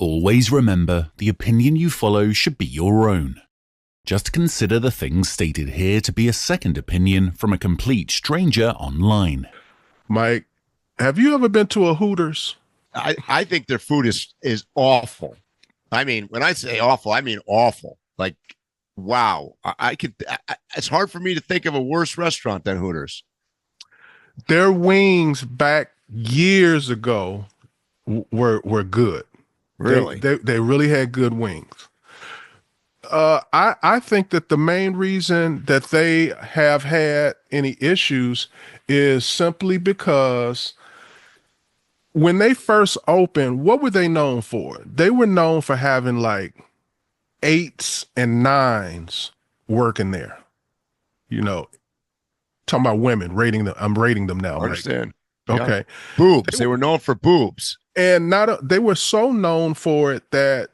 Always remember, the opinion you follow should be your own. Just consider the things stated here to be a second opinion from a complete stranger online. Mike, have you ever been to a Hooters? I think their food is awful. I mean, when I say awful, I mean awful. Like, wow. It's hard for me to think of a worse restaurant than Hooters. Their wings back years ago were good. Really? They really had good wings. I think that the main reason that they have had any issues is simply because when they first opened, what were they known for? They were known for having like 8s and 9s working there. You know, talking about women, rating them. I'm rating them now. I understand. Like, okay. Boobs. They were known for boobs. And they were so known for it that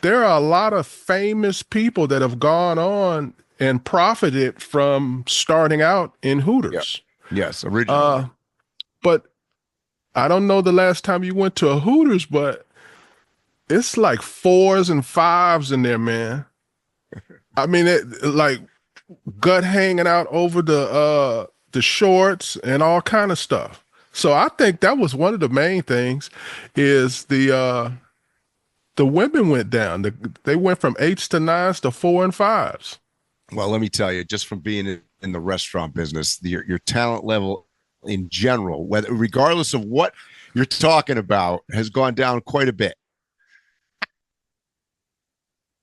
there are a lot of famous people that have gone on and profited from starting out in Hooters. Yep. Yes, originally. But I don't know the last time you went to a Hooters, but it's like 4s and 5s in there, man. I mean, it like gut hanging out over the shorts and all kind of stuff. So I think that was one of the main things is the women went down. They went from 8s to 9s to 4 and 5s. Well, let me tell you, just from being in the restaurant business, your talent level in general, regardless of what you're talking about, has gone down quite a bit.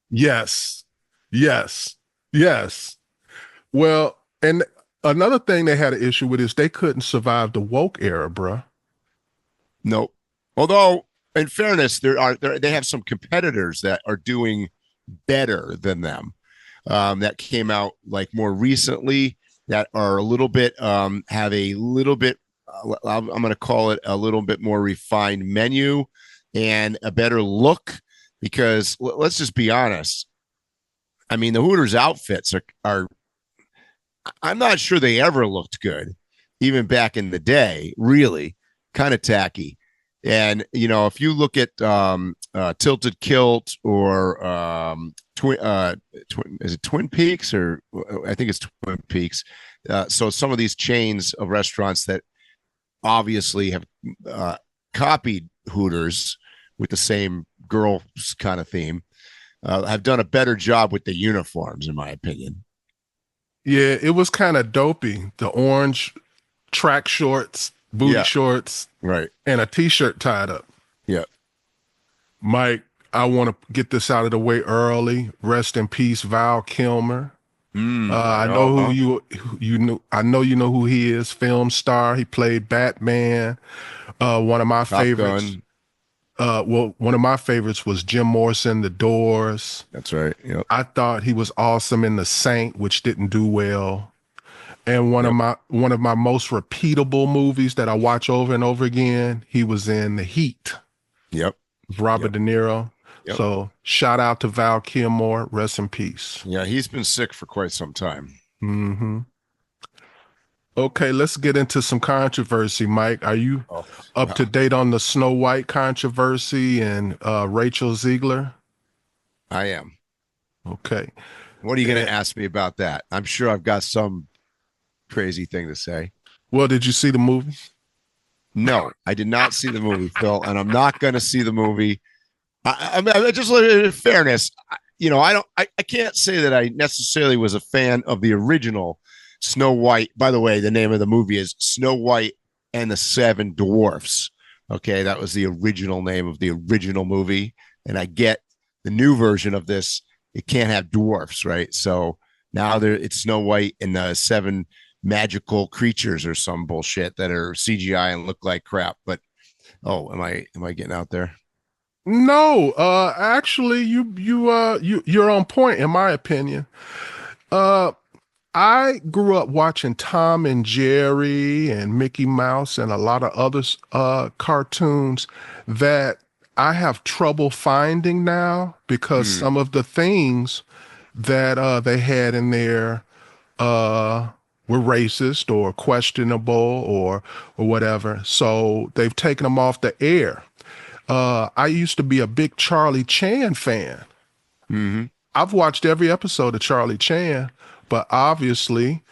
Yes. Well, and another thing they had an issue with is they couldn't survive the woke era, bruh. No. Although, in fairness, they have some competitors that are doing better than them that came out like more recently that are a little bit have a little bit I'm going to call it a little bit more refined menu and a better look, because let's just be honest. I mean, the Hooters outfits are I'm not sure they ever looked good, even back in the day. Really kind of tacky. And, you know, if you look at Tilted Kilt or is it Twin Peaks, or I think it's Twin Peaks. So some of these chains of restaurants that obviously have copied Hooters with the same girls kind of theme have done a better job with the uniforms, in my opinion. Yeah, it was kind of dopey. The orange track shorts, booty shorts, right, and a t-shirt tied up. Yeah. Mike, I want to get this out of the way early. Rest in peace, Val Kilmer. I know who you know. I know you know who he is. Film star. He played Batman. One of my favorites. Well, one of my favorites was Jim Morrison, The Doors. That's right. Yep. I thought he was awesome in The Saint, which didn't do well. And one of my most repeatable movies that I watch over and over again, he was in The Heat. Yep. Robert De Niro. Yep. So shout out to Val Kilmer. Rest in peace. Yeah, he's been sick for quite some time. Mm-hmm. Okay, let's get into some controversy, Mike. Are you up to date on the Snow White controversy and Rachel Zegler? I am. Okay. What are you going to ask me about that? I'm sure I've got some crazy thing to say. Well, did you see the movie? No, I did not see the movie, Phil, and I'm not going to see the movie. I just, in fairness, you know, I can't say that I necessarily was a fan of the original Snow White. By the way, the name of the movie is Snow White and the Seven Dwarfs. Okay, that was the original name of the original movie. And I get the new version of this. It can't have dwarfs, right? So now it's Snow White and the seven magical creatures or some bullshit that are CGI and look like crap. But am I getting out there? No, actually, you're on point in my opinion. I grew up watching Tom and Jerry and Mickey Mouse and a lot of other cartoons that I have trouble finding now because some of the things that they had in there were racist or questionable or whatever. So they've taken them off the air. I used to be a big Charlie Chan fan. Mm-hmm. I've watched every episode of Charlie Chan, but obviously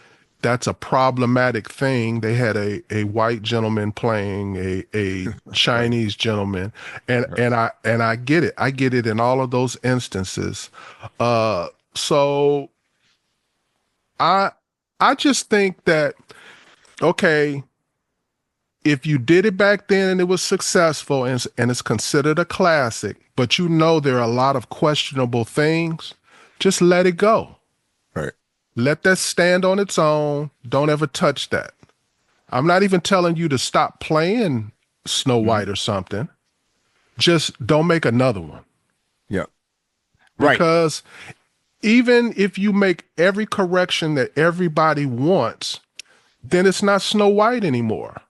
that's a problematic thing. They had a white gentleman playing a Chinese gentleman, and I get it. I get it in all of those instances. So I just think that, okay, if you did it back then and it was successful and it's considered a classic, but you know there are a lot of questionable things, just let it go. Right. Let that stand on its own. Don't ever touch that. I'm not even telling you to stop playing Snow White or something. Just don't make another one. Yeah. Right. Because even if you make every correction that everybody wants, then it's not Snow White anymore.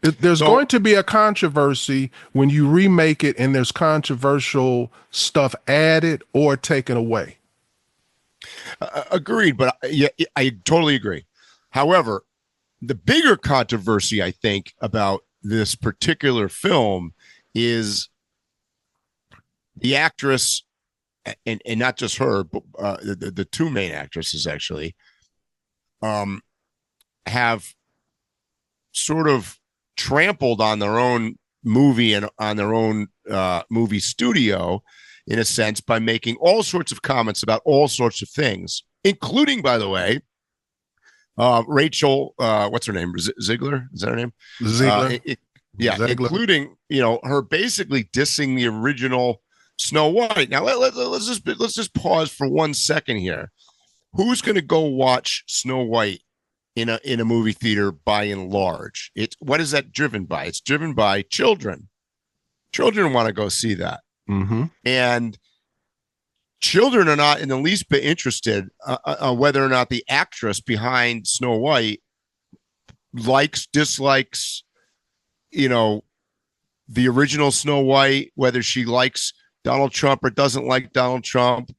There's going to be a controversy when you remake it and there's controversial stuff added or taken away. Agreed, but yeah, I totally agree. However, the bigger controversy, I think, about this particular film is the actress, and not just her, but the two main actresses actually have sort of trampled on their own movie and on their own movie studio, in a sense, by making all sorts of comments about all sorts of things, including, by the way, Rachel, what's her name? Zegler? Is that her name? Zegler. Yeah, Zegler. Including, her basically dissing the original Snow White. Now let's just pause for 1 second here. Who's going to go watch Snow White in a movie theater by and large? What is that driven by? It's driven by children. Children want to go see that. Mm-hmm. And children are not in the least bit interested whether or not the actress behind Snow White likes, dislikes, the original Snow White, whether she likes Donald Trump or doesn't like Donald Trump,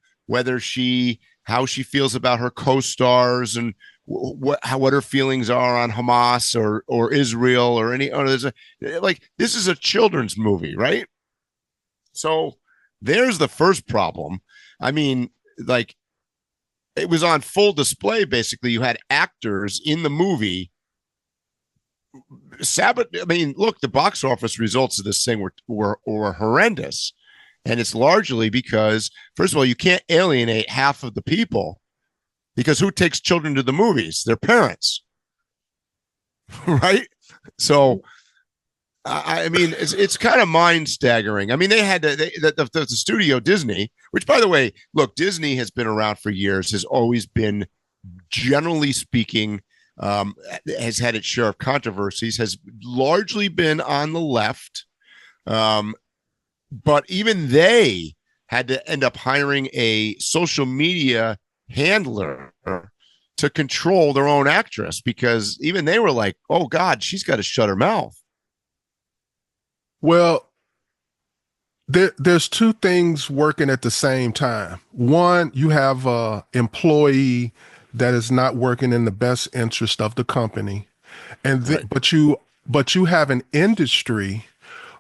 how she feels about her co-stars and what her feelings are on Hamas or Israel or any other. Like, this is a children's movie, right? So there's the first problem. I mean, like, it was on full display. Basically, you had actors in the movie. Look, the box office results of this thing were horrendous, and it's largely because, first of all, you can't alienate half of the people. Because who takes children to the movies? Their parents, right? So, I mean, it's kind of mind staggering. I mean, they had the studio Disney, which, by the way, look, Disney has been around for years, has always been, generally speaking, has had its share of controversies, has largely been on the left, but even they had to end up hiring a social media handler to control their own actress, because even they were like, oh God, she's got to shut her mouth. Well, there's two things working at the same time. One, you have an employee that is not working in the best interest of the company, and right. but you have an industry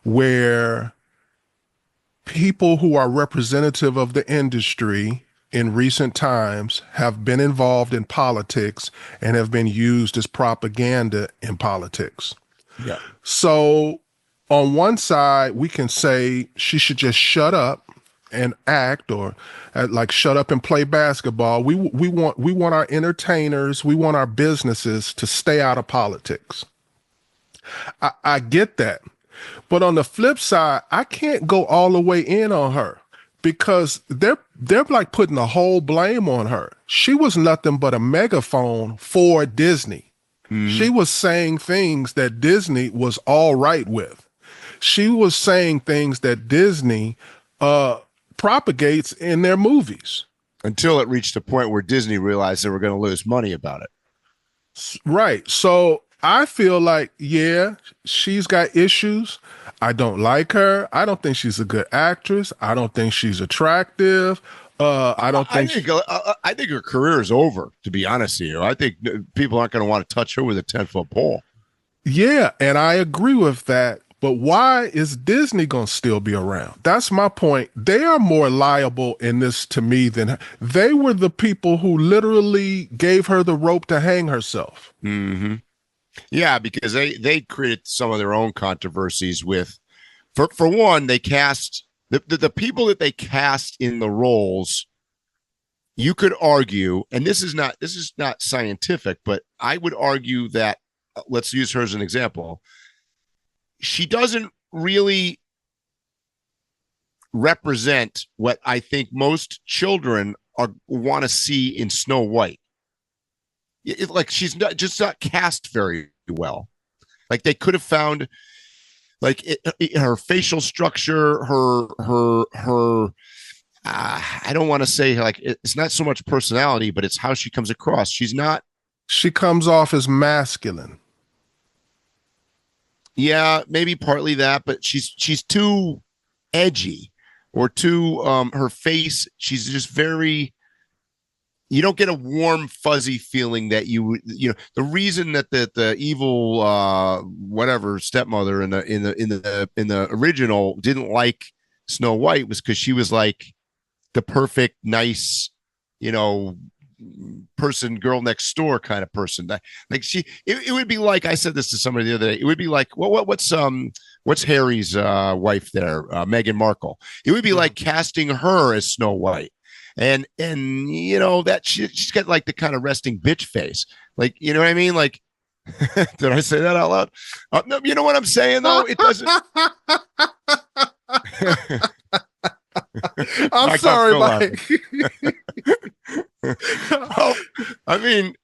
where people who are representative of the industry in recent times have been involved in politics and have been used as propaganda in politics. Yeah. So on one side, we can say she should just shut up and act, or like shut up and play basketball. We want our entertainers, we want our businesses to stay out of politics. I get that. But on the flip side, I can't go all the way in on her, because they're like putting the whole blame on her. She was nothing but a megaphone for Disney. Mm-hmm. She was saying things that Disney was all right with. She was saying things that Disney propagates in their movies. Until it reached a point where Disney realized they were going to lose money about it. Right. So I feel like, yeah, she's got issues. I don't like her. I don't think she's a good actress. I don't think she's attractive. I think her career is over, to be honest with you. I think people aren't going to want to touch her with a 10-foot pole. Yeah, and I agree with that. But why is Disney going to still be around? That's my point. They are more liable in this to me than they were the people who literally gave her the rope to hang herself. Mm-hmm. Yeah, because they created some of their own controversies with, for one, they cast the people that they cast in the roles. You could argue, and this is not scientific, but I would argue that, let's use her as an example. She doesn't really represent what I think most children want to see in Snow White. Like she's not cast very well. Like they could have found, like her facial structure, her. I don't want to say like it's not so much personality, but it's how she comes across. She comes off as masculine. Yeah, maybe partly that, but she's too edgy, or too her face. She's just very. You don't get a warm, fuzzy feeling that you know. The reason that the evil whatever stepmother in the original didn't like Snow White was because she was like the perfect, nice, person, girl next door kind of person. Like it would be like, I said this to somebody the other day. It would be like, what's Harry's wife there, Meghan Markle? It would be like casting her as Snow White. And that she's got like the kind of resting bitch face, like, you know what I mean? Like, did I say that out loud? No, you know what I'm saying though? It doesn't. I'm sorry, Mike. Oh, I mean,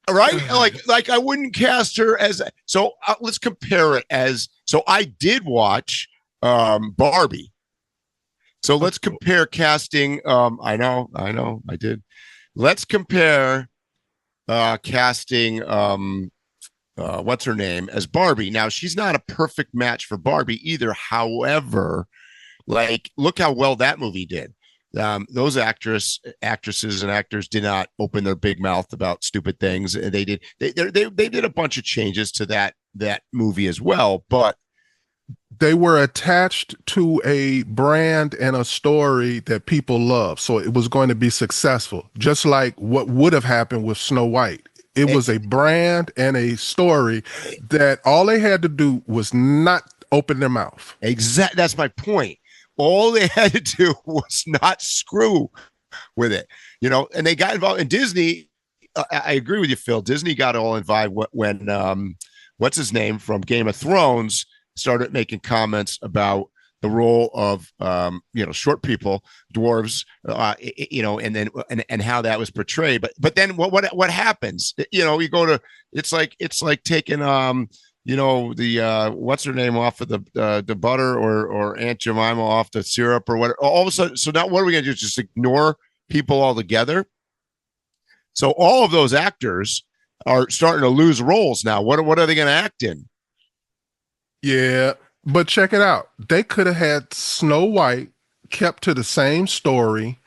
right? Like I wouldn't cast her as. So let's compare it as. So I did watch Barbie. So let's compare casting. I know, I did. Let's compare casting. What's her name as Barbie? Now she's not a perfect match for Barbie either. However, like look how well that movie did. Those actresses and actors did not open their big mouth about stupid things. They did. They did a bunch of changes to that movie as well, but. They were attached to a brand and a story that people love. So it was going to be successful, just like what would have happened with Snow White. It was a brand and a story that all they had to do was not open their mouth. Exactly. That's my point. All they had to do was not screw with it, and they got involved. And Disney, I agree with you, Phil. Disney got all involved when what's his name from Game of Thrones started making comments about the role of short people, dwarves, and how that was portrayed. But then what happens? You go to it's like taking the what's her name off of the butter or Aunt Jemima off the syrup or whatever. All of a sudden, so now what are we gonna do? Just ignore people altogether? So all of those actors are starting to lose roles now. What are they going to act in? Yeah, but check it out. They could have had Snow White kept to the same story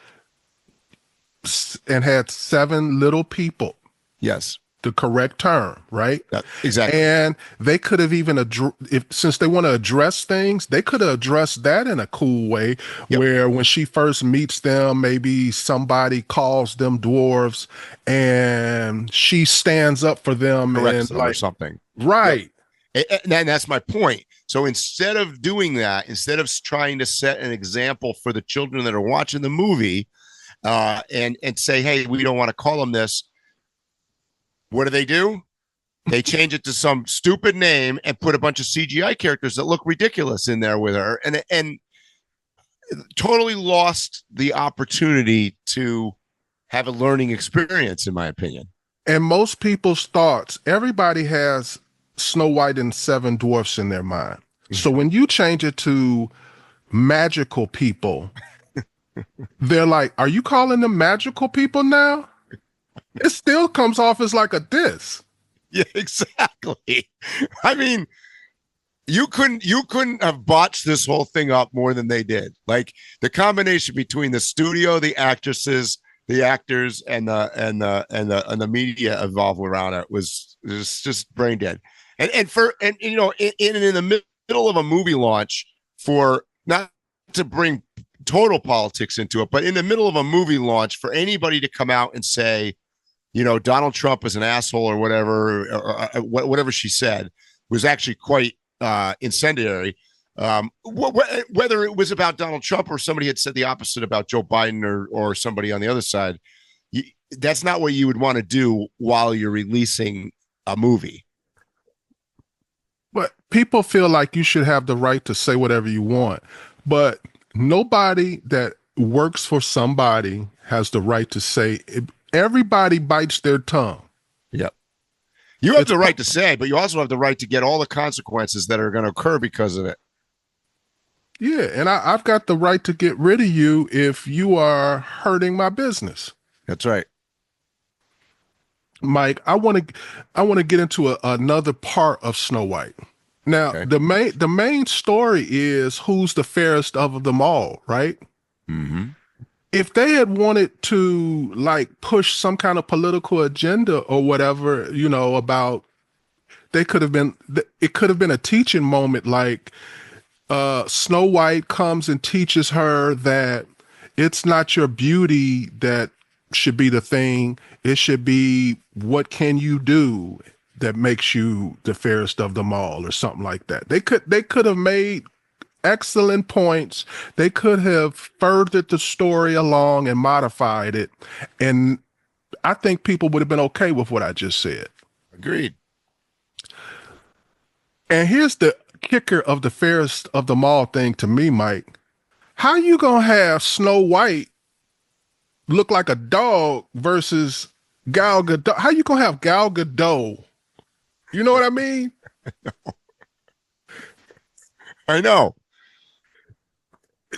and had 7 little people. Yes. The correct term, right? Yeah, exactly. And they could have even, since they want to address things, they could have addressed that in a cool way. Yep. Where when she first meets them, maybe somebody calls them dwarves and she stands up for them and or something. Right. Yep. And that's my point. So instead of doing that, instead of trying to set an example for the children that are watching the movie and say, hey, we don't want to call them this. What do? They change it to some stupid name and put a bunch of CGI characters that look ridiculous in there with her, and totally lost the opportunity to have a learning experience, in my opinion. And most people's thoughts, everybody has Snow White and 7 dwarfs in their mind. So when you change it to magical people, they're like, are you calling them magical people now? It still comes off as like a diss. Yeah, exactly. I mean, you couldn't have botched this whole thing up more than they did. Like the combination between the studio, the actresses, the actors, and the media involved around it was just brain dead. And in the middle of a movie launch for, not to bring total politics into it, but in the middle of a movie launch for anybody to come out and say, you know, Donald Trump is an asshole or whatever, or whatever she said was actually quite incendiary. Whether it was about Donald Trump or somebody had said the opposite about Joe Biden or somebody on the other side, that's not what you would want to do while you're releasing a movie. But people feel like you should have the right to say whatever you want, but nobody that works for somebody has the right to say it. Everybody bites their tongue. Yep. You have the right to say, but you also have the right to get all the consequences that are going to occur because of it. Yeah, and I've got the right to get rid of you if you are hurting my business. That's right. Mike, I want to get into another part of Snow White. Now, Okay. the main story is who's the fairest of them all, right? Mm-hmm. If they had wanted to like push some kind of political agenda or whatever, you know, about, it could have been a teaching moment, like Snow White comes and teaches her that it's not your beauty that should be the thing. It should be, what can you do that makes you the fairest of them all, or something like that. They could have made excellent points. They could have furthered the story along and modified it. And I think people would have been okay with what I just said. Agreed. And here's the kicker of the fairest of them all thing to me, Mike. How you gonna have Snow White look like a dog versus Gal Gadot? How you gonna have Gal Gadot? You know what I mean? I know.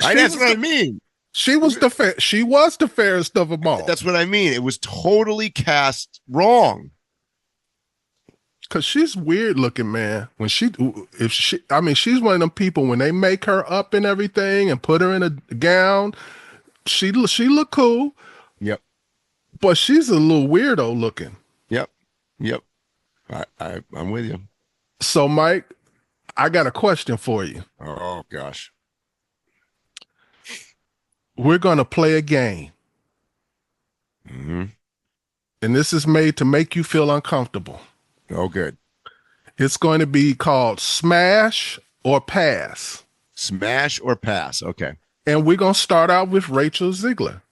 That's what I mean. She was the fairest of them all. That's what I mean. It was totally cast wrong. Cause she's weird looking, man. She's one of them people, when they make her up and everything and put her in a gown, she look cool. Yep. But she's a little weirdo looking. Yep. I'm with you. So, Mike, I got a question for you. Oh gosh. We're gonna play a game. Mm-hmm. And this is made to make you feel uncomfortable. Oh, good. It's going to be called Smash or Pass. Smash or pass. Okay. And we're going to start out with Rachel Zegler.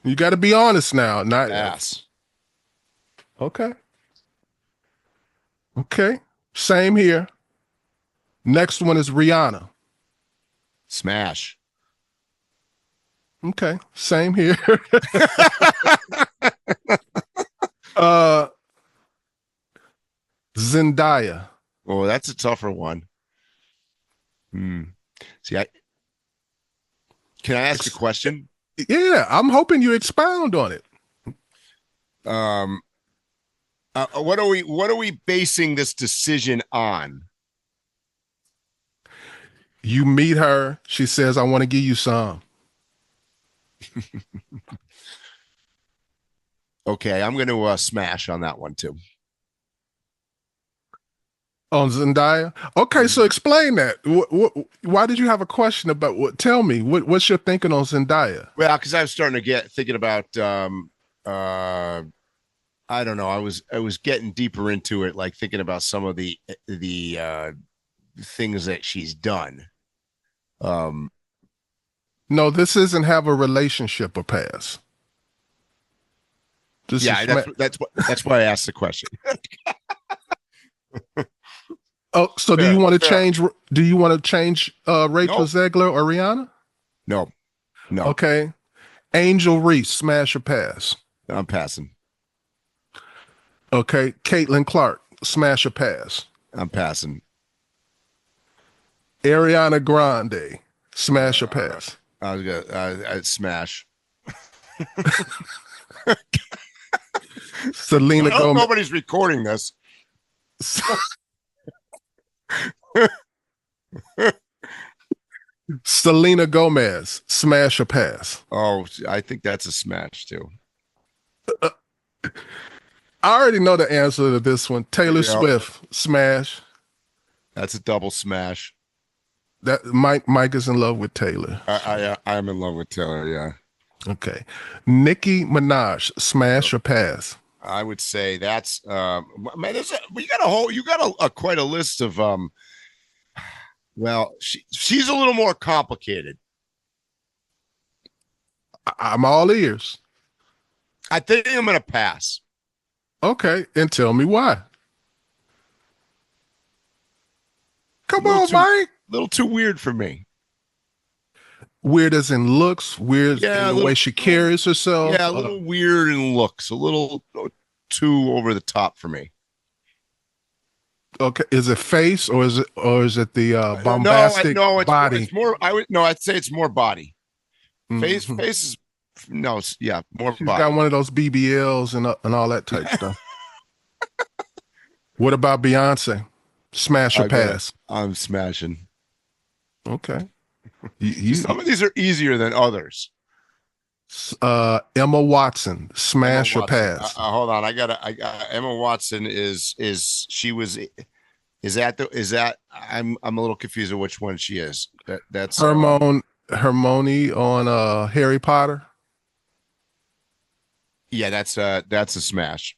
You got to be honest now. Not Pass. Okay. Okay. Same here. Next one is Rihanna. Smash. Okay. Same here. Zendaya. Oh, that's a tougher one. See, can I ask a question? Yeah, I'm hoping you expound on it. What are we basing this decision on? You meet her, she says, I want to give you some. Okay, I'm going to smash on that one too. On Zendaya? Okay, so explain that. Why did you have a question about what? Tell me, what's your thinking on Zendaya? Well, because I was starting to thinking about, I don't know. I was getting deeper into it, like thinking about some of the things that she's done. No, this isn't have a relationship or pass. That's why I asked the question. Oh, so do you want to change? Do you want to change Rachel Zegler or Rihanna? No. Okay. Angel Reese, smash or pass? I'm passing. Okay. Caitlin Clark, smash or pass? I'm passing. Ariana Grande, smash or pass? I was gonna smash. Selena Gomez. Nobody's recording this. Selena Gomez, smash or pass? Oh, I think that's a smash too. I already know the answer to this one. Taylor Swift, smash. That's a double smash. That Mike is in love with Taylor. I'm in love with Taylor. Yeah. Okay. Nicki Minaj, smash or pass? I would say that's man. You got quite a list of Well, she's a little more complicated. I'm all ears. I think I'm going to pass. Okay, and tell me why. Come on, Mike. A little too weird for me. Weird as in looks, weird in the way she carries herself. Yeah, a little weird in looks, a little too over the top for me. Okay, is it face or is it the bombastic body? It's more. I'd say it's more body. Face is more She's body. got one of those BBLs and all that type stuff. What about Beyonce? Smash or pass? I'm smashing. Okay. Some of these are easier than others. Emma Watson, smash or pass? Hold on, I got Emma Watson is that I'm a little confused of which one she is. That's Hermione on Harry Potter. Yeah, that's a smash.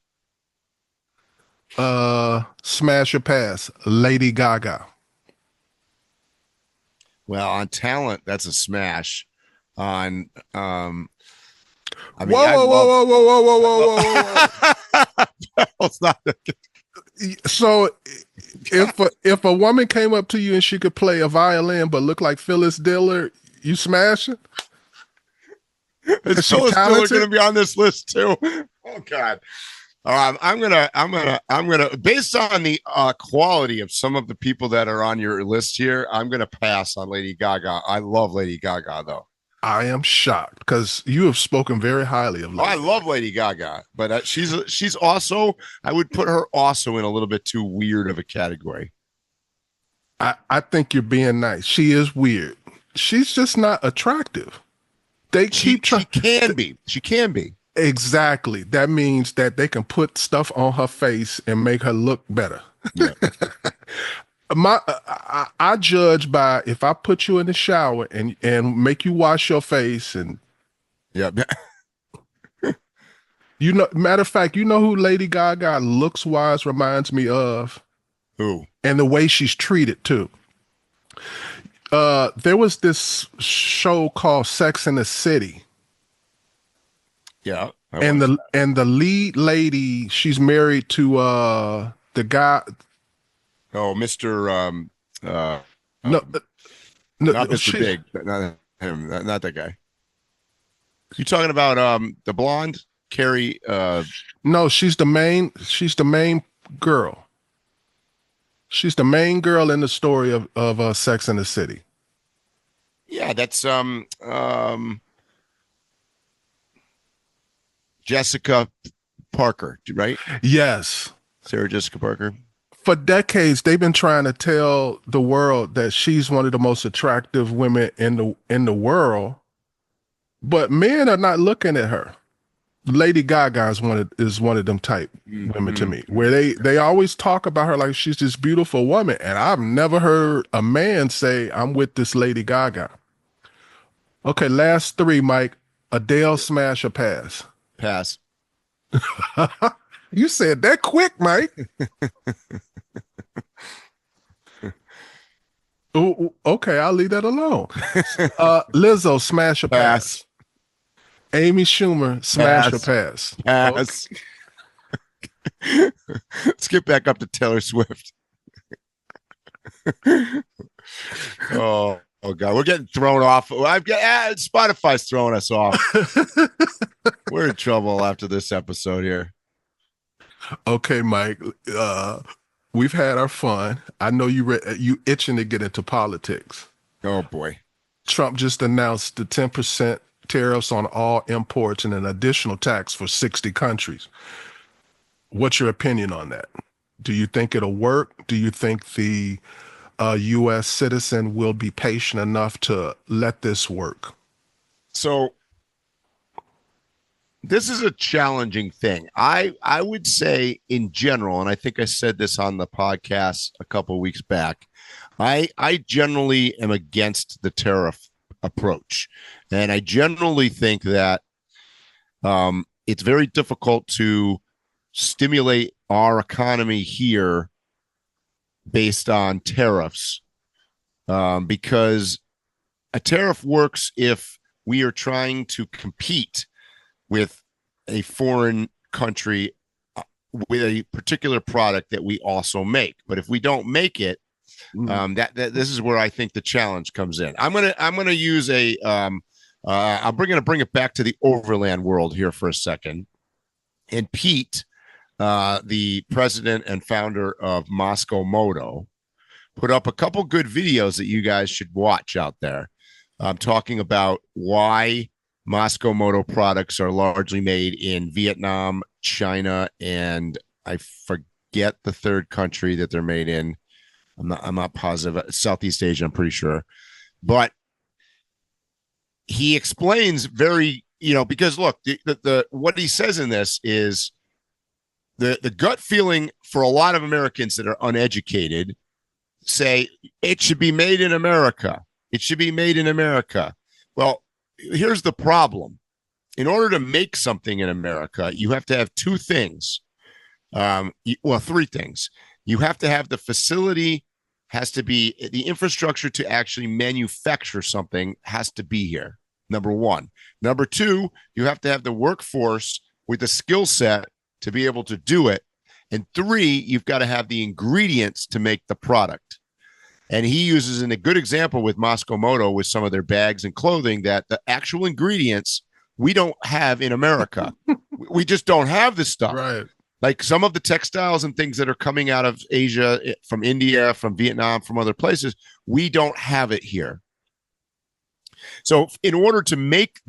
Smash or pass? Lady Gaga. Well, on talent, that's a smash. On whoa. It's not. So if a woman came up to you and she could play a violin but look like Phyllis Diller, you smash it? Is Phyllis Diller going to be on this list too? Oh God. I'm gonna based on the quality of some of the people that are on your list here, I'm gonna pass on Lady Gaga. I love Lady Gaga though. I am shocked because you have spoken very highly of Lady I love Lady Gaga, but she's also, I would put her also in a little bit too weird of a category. I think you're being nice. She is weird. She's just not attractive. She can be. Exactly. That means that they can put stuff on her face and make her look better. Yeah. I judge by if I put you in the shower and make you wash your face and matter of fact, you know who Lady Gaga looks wise reminds me of? Who? And the way she's treated too. There was this show called Sex and the City. Yeah. And the lead lady, she's married to the guy. Oh, Mr. Not Mr. Big, not him, not that guy. You talking about the blonde Carrie? No, she's the main girl. She's the main girl in the story of Sex and the City. Yeah, that's Jessica Parker, right? Yes. Sarah Jessica Parker. For decades, they've been trying to tell the world that she's one of the most attractive women in the world, but men are not looking at her. Lady Gaga is one of them type women to me, where they always talk about her like she's this beautiful woman, and I've never heard a man say, I'm with this Lady Gaga. Okay, last three, Mike. Adele, smash or pass? Pass. You said that quick, Mike. Ooh, okay, I'll leave that alone. Lizzo, smash or pass? Amy Schumer, smash or pass? Pass. Okay. Let's get back up to Taylor Swift. Oh God, we're getting thrown off. Spotify's throwing us off. We're in trouble after this episode here. Okay, Mike. We've had our fun. I know you itching to get into politics. Oh boy. Trump just announced the 10% tariffs on all imports and an additional tax for 60 countries. What's your opinion on that? Do you think it'll work? Do you think the U.S. citizen will be patient enough to let this work? So This is a challenging thing. I would say in general, and I think I said this on the podcast a couple of weeks back, I generally am against the tariff approach. And I generally think that it's very difficult to stimulate our economy here based on tariffs, because a tariff works if we are trying to compete with a foreign country with a particular product that we also make. But if we don't make it, that this is where I think the challenge comes in. I'm gonna use a I'm gonna bring it back to the Overland world here for a second. And Pete, the president and founder of Moscow Moto, put up a couple good videos that you guys should watch out there. Talking about why Moscow Moto products are largely made in Vietnam, China, and I forget the third country that they're made in. I'm not positive. Southeast Asia, I'm pretty sure. But he explains very, because look, the what he says in this is the gut feeling for a lot of Americans that are uneducated say it should be made in America. It should be made in America. Well, here's the problem. In order to make something in America, you have to have two things. Three things. You have to have the facility, has to be the infrastructure to actually manufacture something has to be here. Number one. Number two, you have to have the workforce with the skill set to be able to do it. And three, you've got to have the ingredients to make the product. And he uses a good example with Moscow Moto with some of their bags and clothing that the actual ingredients we don't have in America. We just don't have this stuff. Right. Like some of the textiles and things that are coming out of Asia, from India, from Vietnam, from other places, we don't have it here. So in order to make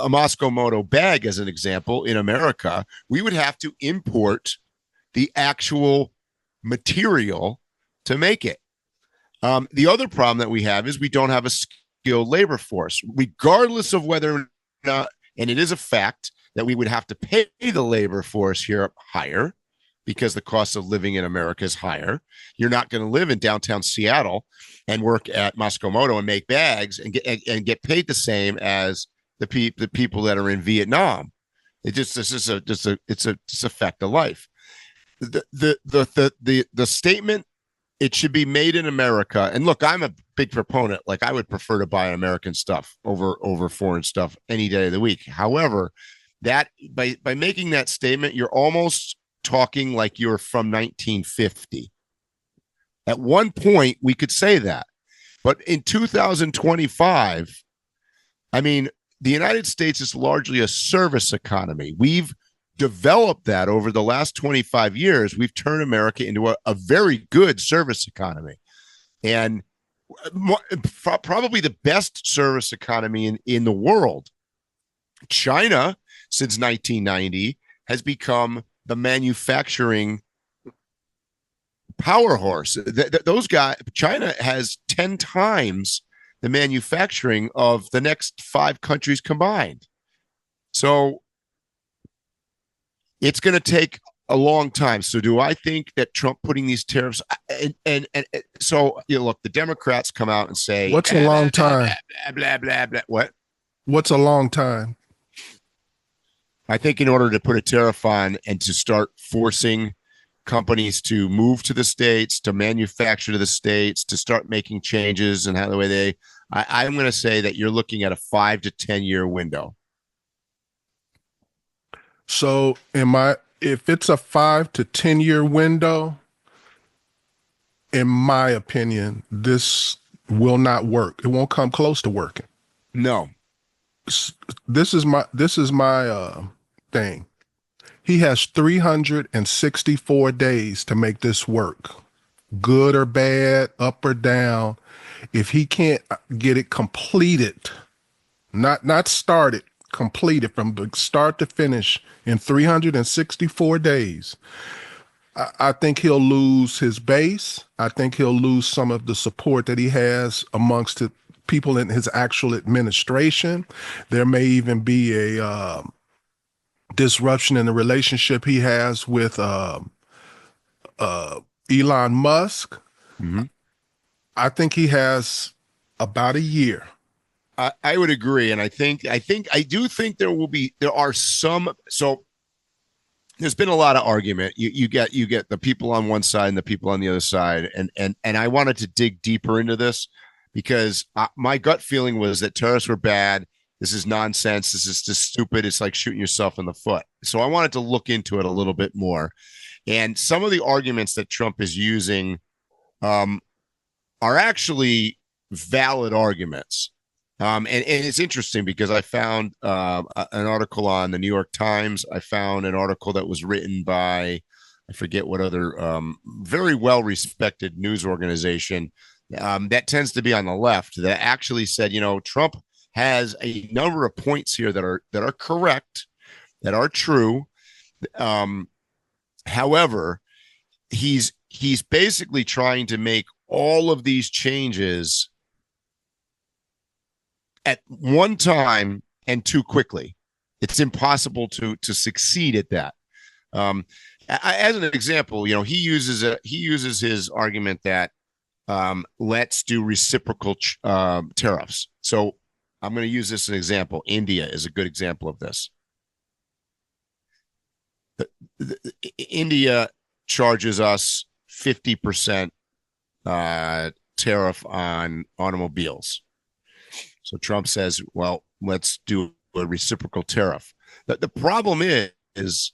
a Moscow Moto bag, as an example, in America, we would have to import the actual material to make it. The other problem that we have is we don't have a skilled labor force, regardless of whether or not, and it is a fact that we would have to pay the labor force here higher because the cost of living in America is higher. You're not going to live in downtown Seattle and work at Moscow Moto and make bags and get paid the same as the people that are in Vietnam. It's a fact of life. The statement, it should be made in America. And look, I'm a big proponent. Like, I would prefer to buy American stuff over foreign stuff any day of the week. However, that by making that statement, you're almost talking like you're from 1950. At one point, we could say that. But in 2025, I mean, the United States is largely a service economy. We've developed that over the last 25 years. We've turned America into a very good service economy, and probably the best service economy in the world. China, since 1990, has become the manufacturing power horse. Those guys, China has 10 times the manufacturing of the next 5 countries combined. So it's going to take a long time. So do I think that Trump putting these tariffs and so, look, the Democrats come out and say, what's a long time? Blah, blah, blah. What? What's a long time? I think in order to put a tariff on and to start forcing companies to move to the States, to manufacture to the States, to start making changes and how the way I'm going to say that you're looking at a 5 to 10 year window. So if it's a 5 to 10 year window, in my opinion, this will not work. It won't come close to working. No. This is my thing. He has 364 days to make this work, good or bad, up or down. If he can't get it completed, not started, completed from the start to finish in 364 days, I think he'll lose his base. I think he'll lose some of the support that he has amongst the people in his actual administration. There may even be disruption in the relationship he has with Elon Musk. Mm-hmm. I think he has about a year. I would agree, and I do think there are some. So there's been a lot of argument. You get the people on one side and the people on the other side, and I wanted to dig deeper into this because my gut feeling was that tariffs were bad. This is nonsense. This is just stupid. It's like shooting yourself in the foot. So I wanted to look into it a little bit more, and some of the arguments that Trump is using are actually valid arguments. And it's interesting because I found an article on the New York Times. I found an article that was written by, I forget what other very well-respected news organization that tends to be on the left that actually said, Trump has a number of points here that are correct, that are true. However, he's basically trying to make all of these changes at one time and too quickly. It's impossible to succeed at that. As an example, he uses his argument that let's do reciprocal tariffs. So I'm going to use this as an example. India is a good example of this. India charges us 50% tariff on automobiles. So Trump says, well, let's do a reciprocal tariff. The problem is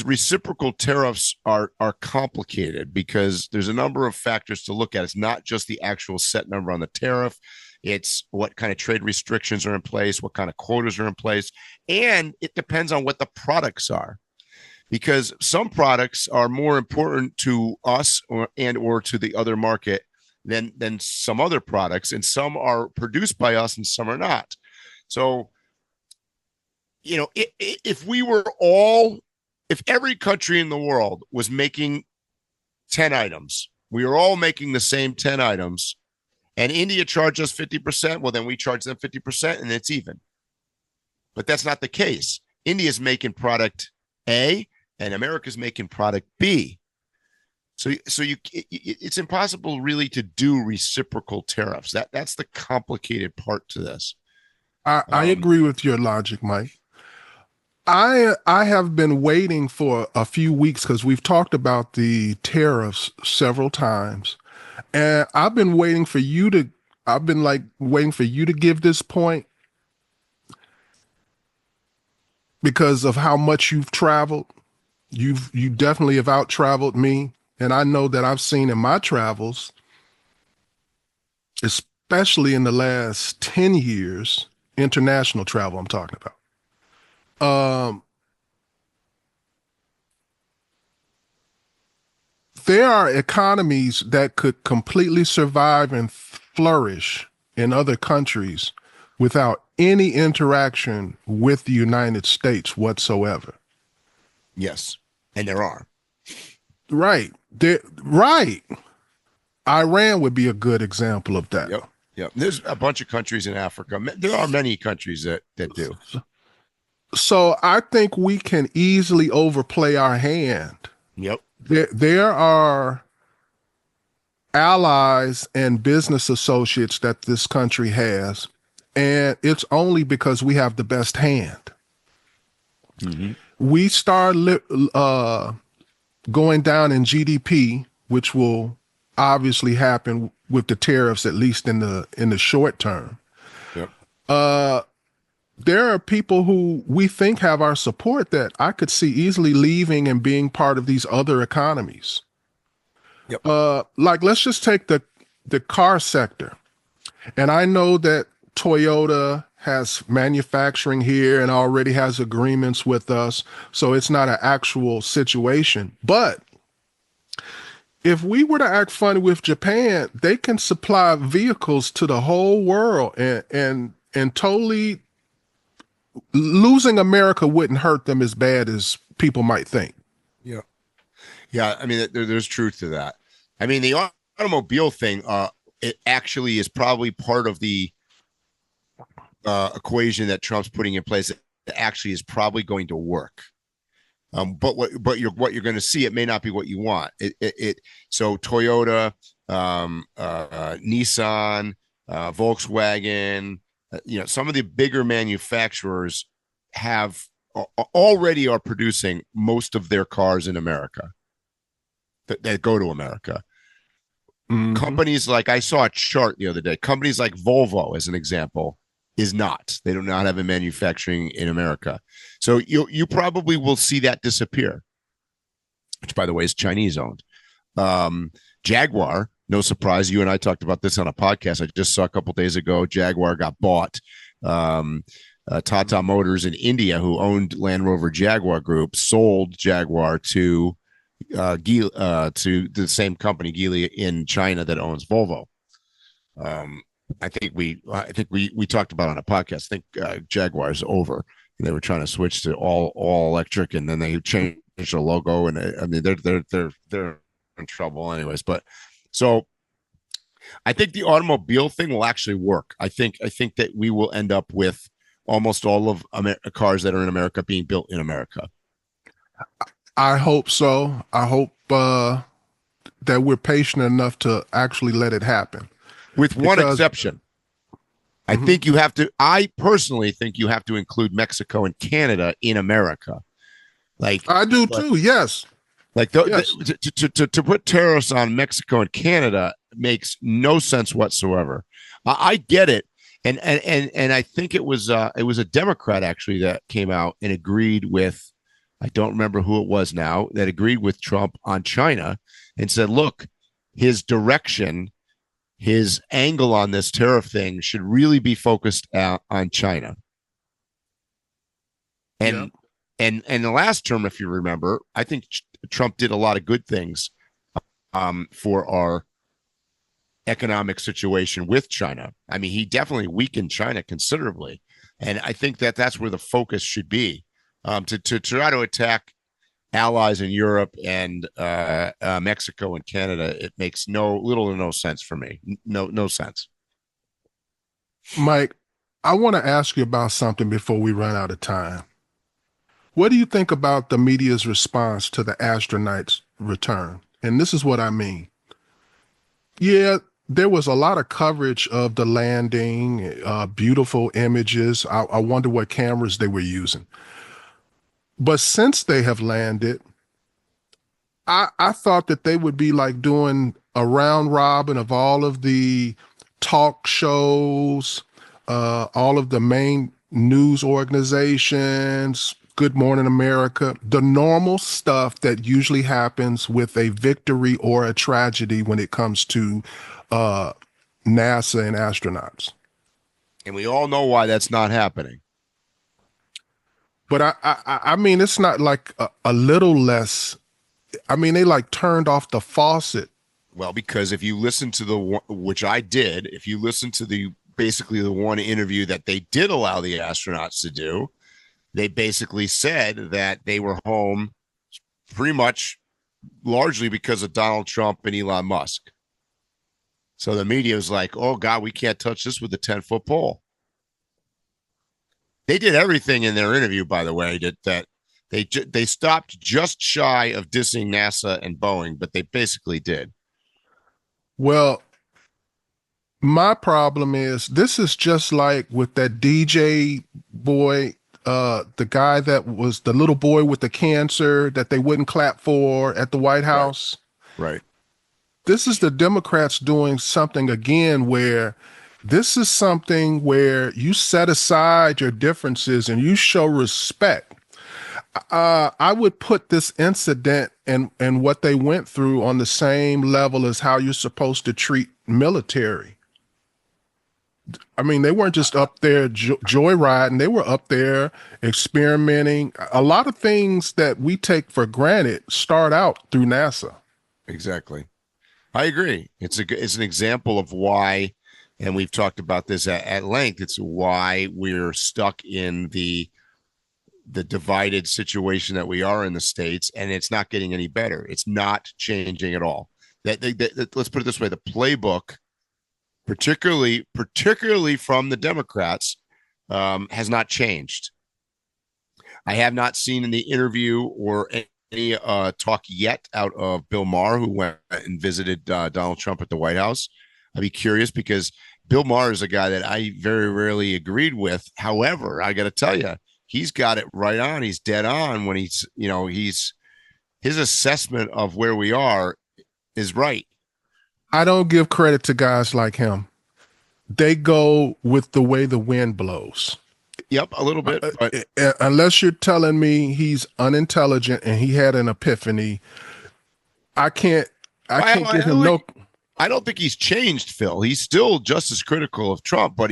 reciprocal tariffs are complicated because there's a number of factors to look at. It's not just the actual set number on the tariff. It's what kind of trade restrictions are in place, what kind of quotas are in place, and it depends on what the products are. Because some products are more important to us or to the other market than some other products, and some are produced by us and some are not. So, if every country in the world was making 10 items, we were all making the same 10 items, and India charged us 50%, well, then we charge them 50% and it's even. But that's not the case. India's making product A and America's making product B. So it's impossible really to do reciprocal tariffs. That's the complicated part to this. I agree with your logic, Mike. I have been waiting for a few weeks because we've talked about the tariffs several times, and I've been waiting for you to give this point because of how much you've traveled. You definitely have out-traveled me. And I know that I've seen in my travels, especially in the last 10 years, international travel I'm talking about. There are economies that could completely survive and flourish in other countries without any interaction with the United States whatsoever. Yes, and there are. Right. Right. Iran would be a good example of that. Yep. There's a bunch of countries in Africa. There are many countries that do. So I think we can easily overplay our hand. Yep. There are allies and business associates that this country has, and it's only because we have the best hand. Mm-hmm. We start going down in GDP, which will obviously happen with the tariffs, at least in the short term. Yep. There are people who we think have our support that I could see easily leaving and being part of these other economies. Yep. Like, let's just take the car sector. And I know that Toyota has manufacturing here and already has agreements with us, so it's not an actual situation. But if we were to act funny with Japan, they can supply vehicles to the whole world, and totally losing America wouldn't hurt them as bad as people might think. Yeah. I mean, there's truth to that. I mean, the automobile thing, it actually is probably part of the equation that Trump's putting in place actually is probably going to work. But what you're going to see, it may not be what you want. So Toyota, Nissan, Volkswagen, some of the bigger manufacturers already are producing most of their cars in America that go to America. Mm-hmm. Companies like, I saw a chart the other day, companies like Volvo, as an example, they do not have a manufacturing in America. So you probably will see that disappear, which, by the way, is Chinese owned. Jaguar, no surprise. You and I talked about this on a podcast I just saw a couple days ago. Jaguar got bought. Tata Motors in India, who owned Land Rover Jaguar Group, sold Jaguar to the same company, Geely, in China that owns Volvo. I think we talked about on a podcast. I think Jaguar's over. They were trying to switch to all electric, and then they changed the logo. And I mean, they're in trouble, anyways. But so I think the automobile thing will actually work. I think that we will end up with almost all of cars that are in America being built in America. I hope so. I hope that we're patient enough to actually let it happen. With one exception. I personally think you have to include Mexico and Canada in America. Like I do too, yes. Like to put tariffs on Mexico and Canada makes no sense whatsoever. I get it. And I think it was a Democrat actually that came out and agreed with, I don't remember who it was now, that agreed with Trump on China and said, look, his direction, his angle on this tariff thing should really be focused on China. And the last term, if you remember, I think Trump did a lot of good things for our economic situation with China. I mean, he definitely weakened China considerably. And I think that that's where the focus should be, to try to attack allies in Europe and Mexico and Canada. It makes little to no sense for me. No sense. Mike, I want to ask you about something before we run out of time. What do you think about the media's response to the astronauts' return? And this is what I mean. Yeah, there was a lot of coverage of the landing, beautiful images. I wonder what cameras they were using. But since they have landed, I thought that they would be like doing a round robin of all of the talk shows, all of the main news organizations, Good Morning America, the normal stuff that usually happens with a victory or a tragedy when it comes to NASA and astronauts. And we all know why that's not happening. But I mean, it's not like a little less. I mean, they like turned off the faucet. Well, because if you listen to which I did, if you listen to basically the one interview that they did allow the astronauts to do, they basically said that they were home pretty much largely because of Donald Trump and Elon Musk. So the media was like, oh, God, we can't touch this with a 10-foot pole. They did everything in their interview, by the way, that they stopped just shy of dissing NASA and Boeing, but they basically did. Well, my problem is this is just like with that DJ boy, the guy that was the little boy with the cancer that they wouldn't clap for at the White House. Right. This is the Democrats doing something again where this is something where you set aside your differences and you show respect. I would put this incident and what they went through on the same level as how you're supposed to treat military. I mean, they weren't just up there joyriding. They were up there experimenting. A lot of things that we take for granted start out through NASA. Exactly. I agree. It's an example of why, and we've talked about this at length, it's why we're stuck in the divided situation that we are in the States, and it's not getting any better. It's not changing at all. Let's put it this way: the playbook, particularly from the Democrats, has not changed. I have not seen in the interview or any talk yet out of Bill Maher, who went and visited Donald Trump at the White House. I'd be curious because Bill Maher is a guy that I very rarely agreed with. However, I got to tell you, he's got it right on. He's dead on when he's his assessment of where we are is right. I don't give credit to guys like him. They go with the way the wind blows. Yep, a little bit. But unless you're telling me he's unintelligent and he had an epiphany, I can't give him no. I don't think he's changed, Phil. He's still just as critical of Trump, but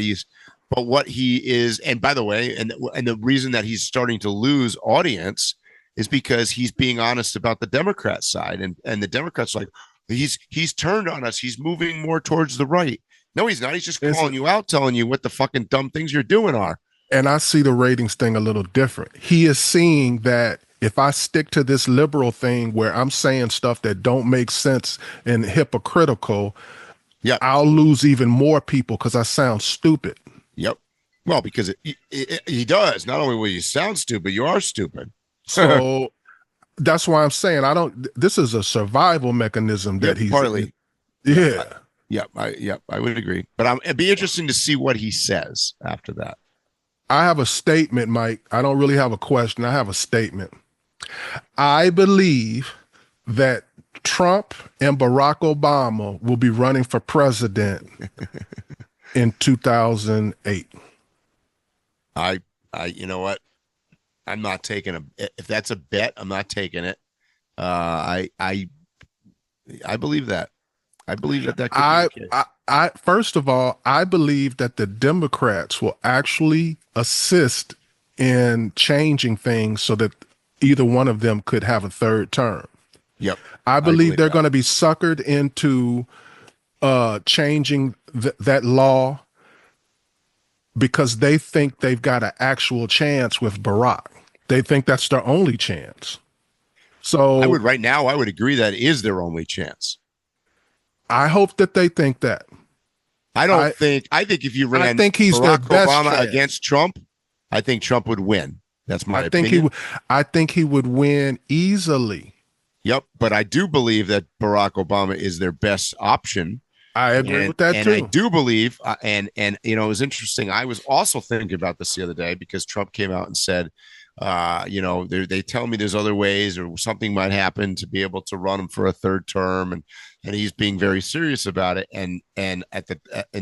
what he is, and by the way, and the reason that he's starting to lose audience is because he's being honest about the Democrat side, and the Democrats like he's turned on us. He's moving more towards the right. No, he's not. He's just calling you out, telling you what the fucking dumb things you're doing are. And I see the ratings thing a little different. He is seeing that if I stick to this liberal thing where I'm saying stuff that don't make sense and hypocritical, I'll lose even more people because I sound stupid. Yep. Well, because he does. Not only will you sound stupid, you are stupid. So that's why I'm saying this is a survival mechanism that he's partly. Yeah. I would agree. But it'd be interesting to see what he says after that. I have a statement, Mike. I don't really have a question. I have a statement. I believe that Trump and Barack Obama will be running for president in 2008. You know what? I'm not taking if that's a bet, I'm not taking it. I believe that. I believe that could be the case. First of all, I believe that the Democrats will actually assist in changing things so that either one of them could have a third term. Yep. I believe they're going to be suckered into changing that law because they think they've got an actual chance with Barack. They think that's their only chance. So I would agree that is their only chance. I hope that they think that. I think if you ran Barack Obama against Trump, I think Trump would win. That's my opinion. I think he would win easily. Yep, but I do believe that Barack Obama is their best option. I agree with that too. And I do believe, and it was interesting. I was also thinking about this the other day because Trump came out and said, they tell me there's other ways or something might happen to be able to run him for a third term, and he's being very serious about it. And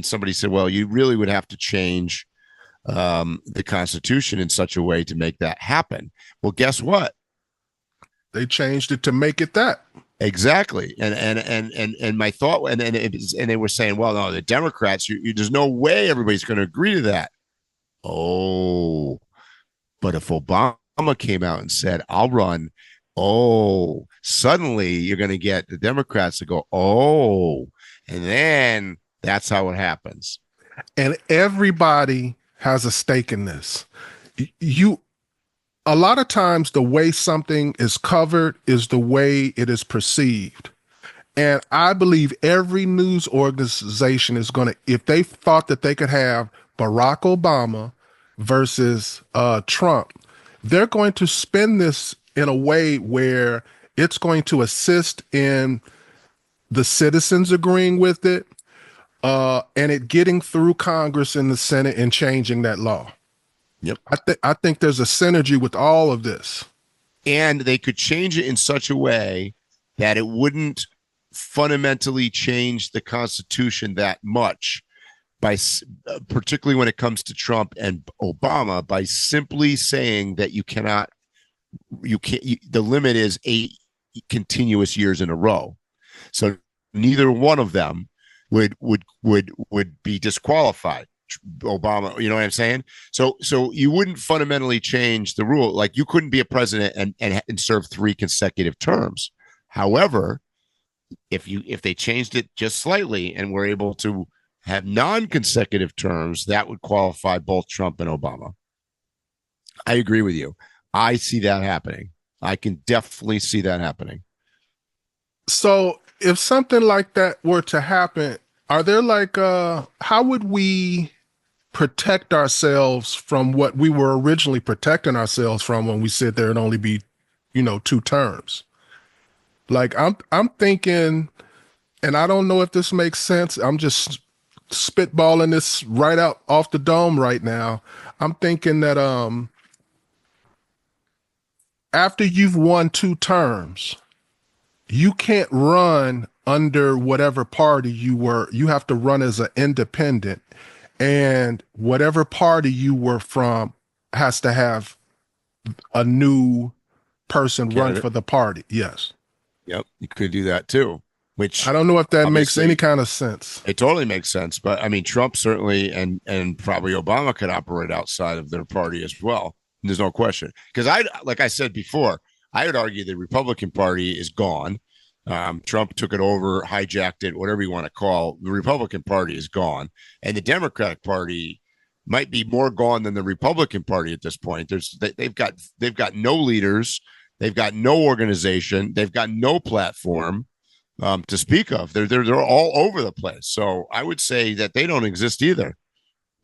somebody said, well, you really would have to change the Constitution in such a way to make that happen. Well, guess what? They changed it to make it that. Exactly. And my thought, and they were saying, well, no, the Democrats, there's no way everybody's going to agree to that. Oh, but if Obama came out and said, I'll run, suddenly you're going to get the Democrats to go, and then that's how it happens. And everybody has a stake in this. A lot of times the way something is covered is the way it is perceived. And I believe every news organization is going to, if they thought that they could have Barack Obama versus Trump, they're going to spin this in a way where it's going to assist in the citizens agreeing with it and it getting through Congress and the Senate and changing that law. Yep. I think there's a synergy with all of this. And they could change it in such a way that it wouldn't fundamentally change the Constitution that much, particularly when it comes to Trump and Obama, by simply saying that the limit is 8 continuous years in a row. So neither one of them would be disqualified. Obama, you know what I'm saying? So you wouldn't fundamentally change the rule. Like you couldn't be a president and serve 3 consecutive terms. However, if they changed it just slightly and were able to have non-consecutive terms, that would qualify both Trump and Obama. I agree with you. I see that happening. I can definitely see that happening. So if something like that were to happen, are there how would we protect ourselves from what we were originally protecting ourselves from when we said there'd only be, 2 terms. Like I'm thinking, and I don't know if this makes sense. I'm just spitballing this right out off the dome right now. I'm thinking that after you've won 2 terms, you can't run under whatever party you were. You have to run as an independent, and whatever party you were from has to have a new person run for the party. Yes. Yep, you could do that too. Which I don't know if that makes any kind of sense. It totally makes sense, but I mean, Trump certainly and probably Obama could operate outside of their party as well. There's no question. Because like I said before, I would argue the Republican Party is gone. Trump took it over, hijacked it, whatever you want to call. The Republican Party is gone, and the Democratic Party might be more gone than the Republican Party at this point. They've got no leaders, they've got no organization, they've got no platform to speak of. They're all over the place. So I would say that they don't exist either.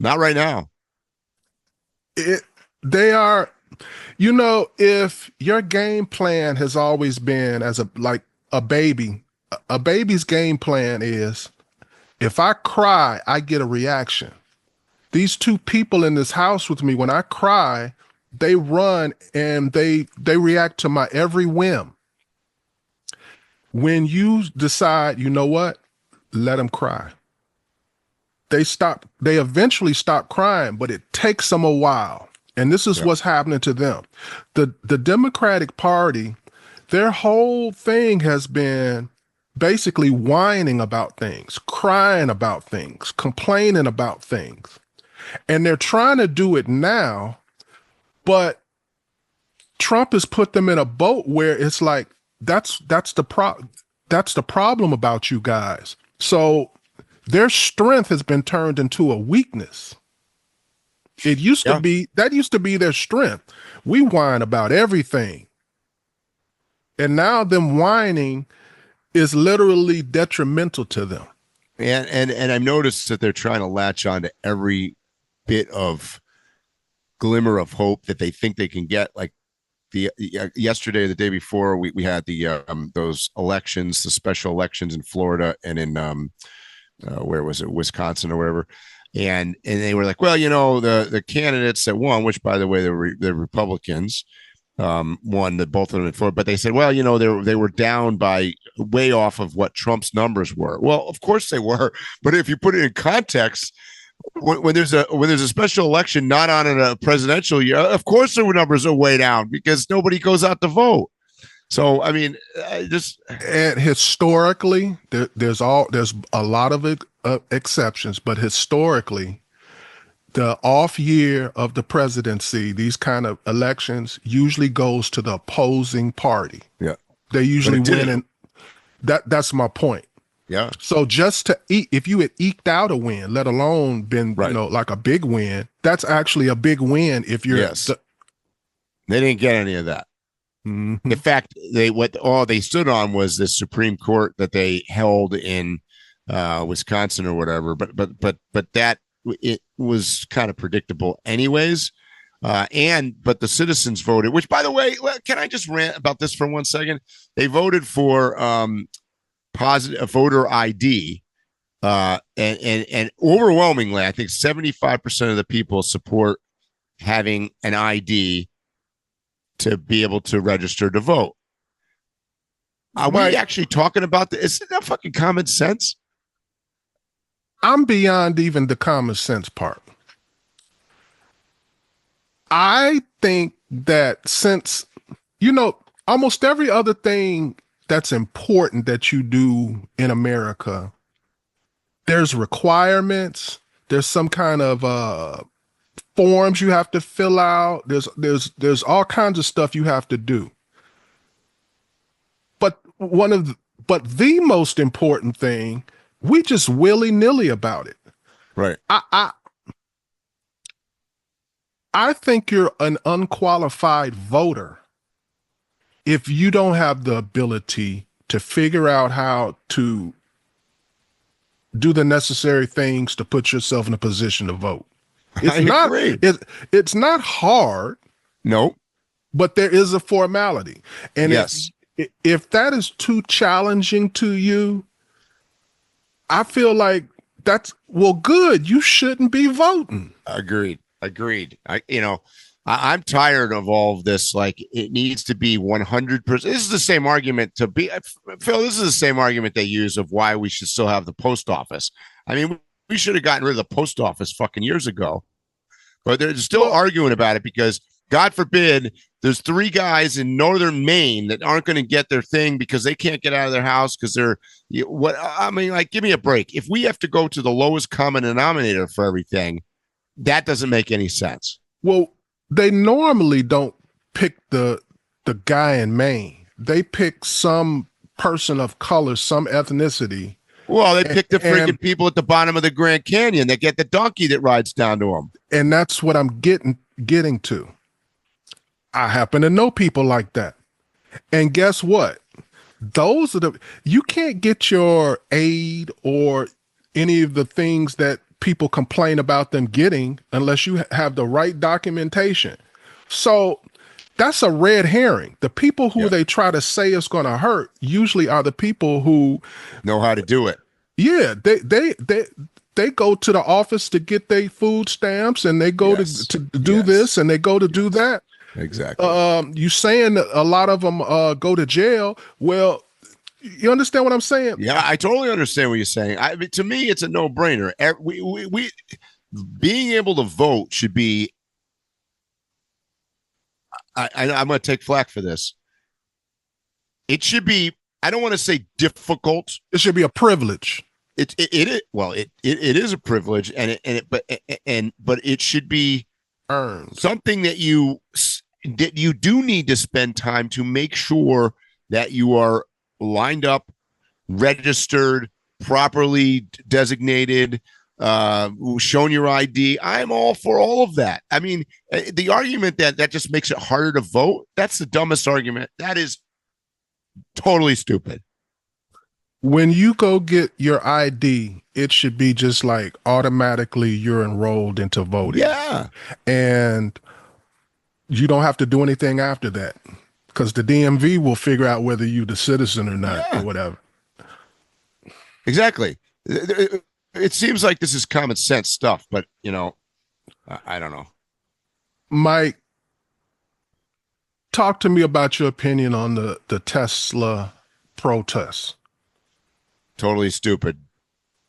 Not right now. They are, if your game plan has always been as a baby's game plan is, if I cry, I get a reaction. These 2 people in this house with me, when I cry, they run and they react to my every whim. When you decide, you know what, let them cry. They eventually stop crying, but it takes them a while. And this is what's happening to them. The Democratic Party, their whole thing has been basically whining about things, crying about things, complaining about things. And they're trying to do it now, but Trump has put them in a boat where it's like, that's the problem about you guys. So their strength has been turned into a weakness. It used to be their strength. We whine about everything. And now them whining is literally detrimental to them. And I've noticed that they're trying to latch on to every bit of glimmer of hope that they think they can get. Like yesterday or the day before, we had the those elections, the special elections in Florida and in where was it, Wisconsin or wherever. And they were like, well, the candidates that won, which by the way, the Republicans won both of them in Florida, but they said, well, they were down by way off of what Trump's numbers were. Well, of course they were, but if you put it in context, when there's a special election not on in a presidential year, of course their numbers are way down because nobody goes out to vote. So I mean, and historically, there's a lot of exceptions, but historically, the off year of the presidency, these kind of elections usually goes to the opposing party. Yeah, they usually win, and that's my point. Yeah. So just if you had eked out a win, let alone been like a big win, that's actually a big win. If you're they didn't get any of that. Mm-hmm. In fact, all they stood on was the Supreme Court that they held in Wisconsin or whatever. But that it was kind of predictable, anyways. But the citizens voted. Which, by the way, can I just rant about this for 1 second? They voted for positive voter ID, and overwhelmingly, I think 75% of the people support having an ID to be able to register to vote. Are we actually talking about this? Isn't that fucking common sense? I'm beyond even the common sense part. I think that since, almost every other thing that's important that you do in America, there's requirements, there's some kind of forms you have to fill out. There's all kinds of stuff you have to do. But the most important thing, we just willy-nilly about it. Right. I think you're an unqualified voter if you don't have the ability to figure out how to do the necessary things to put yourself in a position to vote. It's I not. agree. It's not hard, No. but there is a formality. And Yes. if that is too challenging to you, I feel like that's, well, good. You shouldn't be voting. Agreed. I'm tired of all of this. Like, it needs to be 100%. This is the same argument Phil, this is the same argument they use of why we should still have the post office. I mean, we should have gotten rid of the post office fucking years ago, but they're still arguing about it because, God forbid, there's 3 guys in northern Maine that aren't going to get their thing because they can't get out of their house because give me a break. If we have to go to the lowest common denominator for everything, that doesn't make any sense. Well, they normally don't pick the guy in Maine. They pick some person of color, some ethnicity. Well, they pick the freaking people at the bottom of the Grand Canyon that get the donkey that rides down to them. And that's what I'm getting to. I happen to know people like that. And guess what? Those are you can't get your aid or any of the things that people complain about them getting unless you have the right documentation. So that's a red herring. The people who they try to say is going to hurt usually are the people who know how to do it. Yeah, they go to the office to get their food stamps, and they go to do this, and they go to do that. Exactly. You saying that a lot of them go to jail? Well, you understand what I'm saying? Yeah, I totally understand what you're saying. To me, it's a no-brainer. We being able to vote should be. I'm going to take flack for this. It should be. I don't want to say difficult. It should be a privilege. It is a privilege, but it should be earned. Something that you do need to spend time to make sure that you are lined up, registered, properly designated, shown your ID. I'm all for all of that. I mean, the argument that just makes it harder to vote, that's the dumbest argument. That is totally stupid. When you go get your ID, it should be just like automatically you're enrolled into voting. Yeah. And you don't have to do anything after that because the DMV will figure out whether you're the citizen or not or whatever. Exactly. It seems like this is common sense stuff, but, I don't know. Mike, talk to me about your opinion on the Tesla protests. Totally stupid.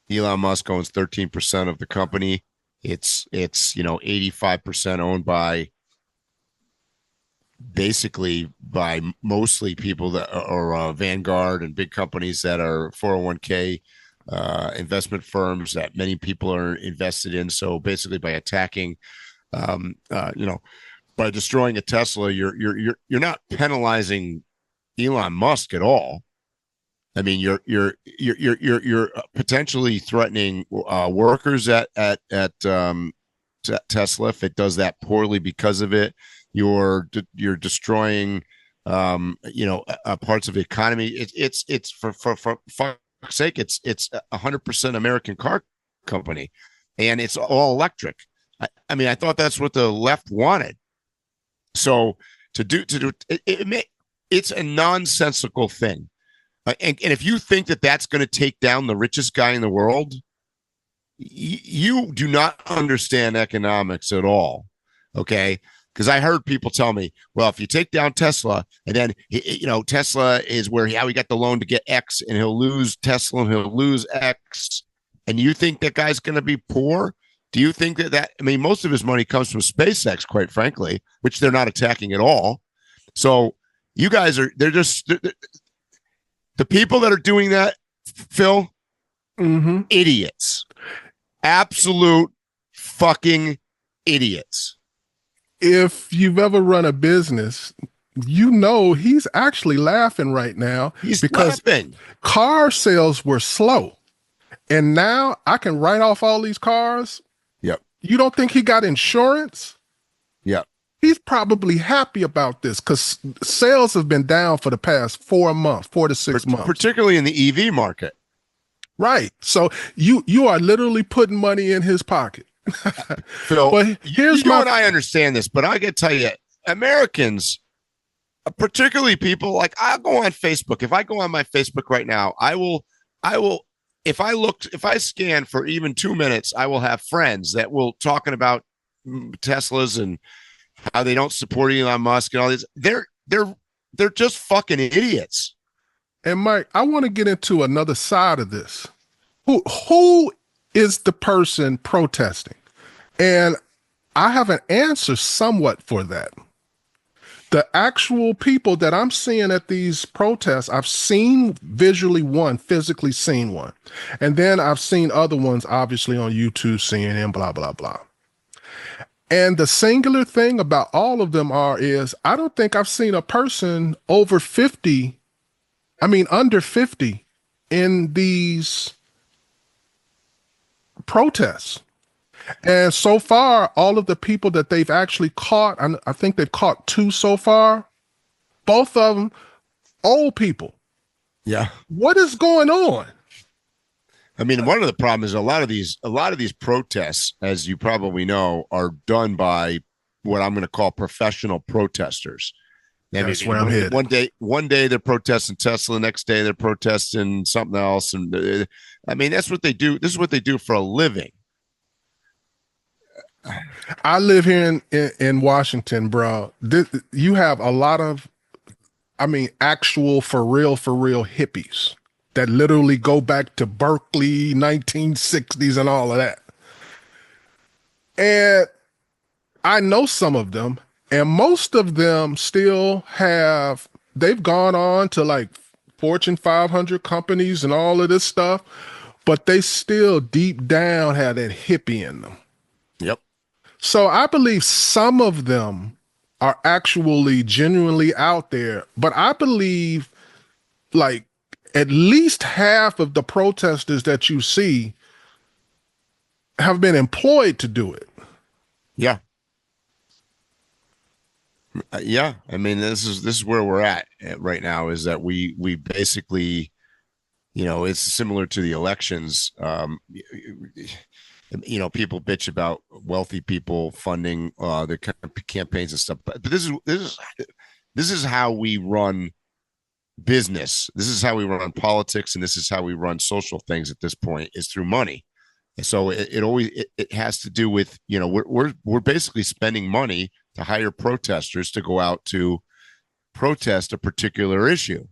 Elon Musk owns 13% of the company. It's 85% owned by mostly people that are Vanguard and big companies that are 401k investment firms that many people are invested in. So basically, by attacking, by destroying a Tesla, you're not penalizing Elon Musk at all. I mean, you're potentially threatening workers at Tesla if it does that poorly because of it. You're destroying parts of the economy. It's for fuck's sake, it's 100% American car company, and it's all electric. I mean, I thought that's what the left wanted. So to do it's a nonsensical thing. And if you think that that's going to take down the richest guy in the world, you do not understand economics at all. Okay. Because I heard people tell me, well, if you take down Tesla and then, Tesla is how he got the loan to get X and he'll lose Tesla and he'll lose X. And you think that guy's going to be poor? Do you think most of his money comes from SpaceX, quite frankly, which they're not attacking at all. So you guys the people that are doing that, Phil, idiots, absolute fucking idiots. If you've ever run a business, he's actually laughing right now. He's because laughing. Car sales were slow. And now I can write off all these cars. Yep. You don't think he got insurance? Yep. He's probably happy about this because sales have been down for the past 4 to 6 months. Particularly in the EV market. Right. So you are literally putting money in his pocket. Phil, Well, here's you and I understand this, but I got to tell you, Americans, particularly people like I'll go on Facebook. If I go on my Facebook right now, I will, if I scan for even 2 minutes, I will have friends that will talking about Teslas and how they don't support Elon Musk and all this. They're just fucking idiots. And Mike, I want to get into another side of this. Who is the person protesting? And I have an answer somewhat for that. The actual people that I'm seeing at these protests, I've seen visually one, physically seen one. And then I've seen other ones, obviously on YouTube, CNN, blah, blah, blah. And the singular thing about all of them is I don't think I've seen a person under 50 in these protests. And so far, all of the people that they've actually caught, I think they've caught 2 so far, both of them old people. Yeah. What is going on? I mean, one of the problems is a lot of these protests, as you probably know, are done by what I'm going to call professional protesters. That's where I'm headed. One day they're protesting Tesla, the next day they're protesting something else, and I mean that's what they do. This is what they do for a living. I live here in Washington, bro. You have a lot of, actual for real hippies that literally go back to Berkeley, 1960s and all of that. And I know some of them, and most of them still they've gone on to like Fortune 500 companies and all of this stuff, but they still deep down have that hippie in them. Yep. So I believe some of them are actually genuinely out there, but I believe like at least half of the protesters that you see have been employed to do it. Yeah. Yeah. I mean, this is where we're at right now, is that we basically, it's similar to the elections. People bitch about wealthy people funding their campaigns and stuff, but this is how we run business. This is how we run politics, and this is how we run social things at this point, is through money. And so it has to do with, we're basically spending money to hire protesters to go out to protest a particular issue.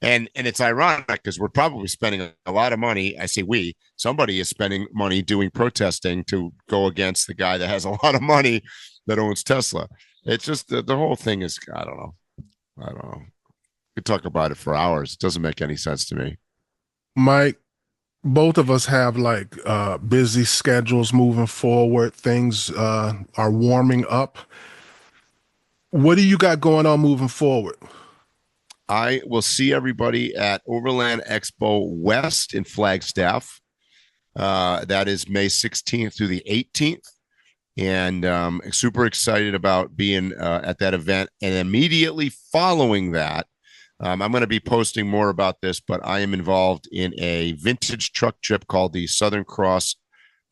And it's ironic because we're probably spending a lot of money. I say somebody is spending money doing protesting to go against the guy that has a lot of money that owns Tesla. It's just the whole thing is, I don't know. We could talk about it for hours. It doesn't make any sense to me. Mike, both of us have like busy schedules moving forward. Things are warming up. What do you got going on moving forward? I will see everybody at Overland Expo West in Flagstaff. That is May 16th through the 18th. And super excited about being at that event. And immediately following that, I'm going to be posting more about this, but I am involved in a vintage truck trip called the Southern Cross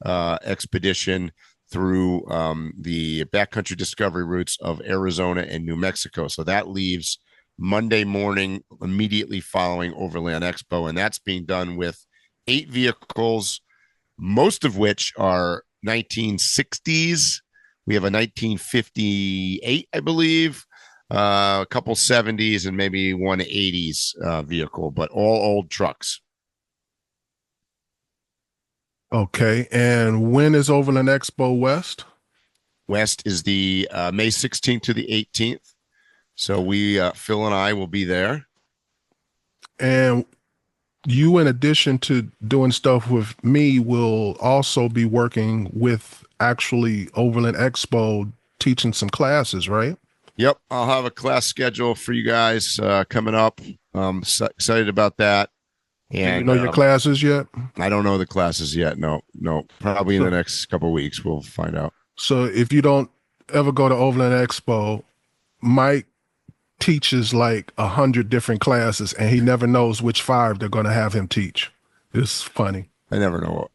Expedition through the backcountry discovery routes of Arizona and New Mexico. So that leaves Monday morning, immediately following Overland Expo. And that's being done with 8 vehicles, most of which are 1960s. We have a 1958, I believe, a couple 70s, and maybe one 80s vehicle, but all old trucks. Okay. And when is Overland Expo West? West is the May 16th to the 18th. So Phil and I will be there. And you, in addition to doing stuff with me, will also be working with actually Overland Expo, teaching some classes, right? Yep. I'll have a class schedule for you guys coming up. So excited about that. And do you know your classes yet? I don't know the classes yet. No. Probably in the next couple of weeks, we'll find out. So if you don't ever go to Overland Expo, Mike teaches like 100 different classes, and he never knows which 5 they're going to have him teach. It's funny. I never know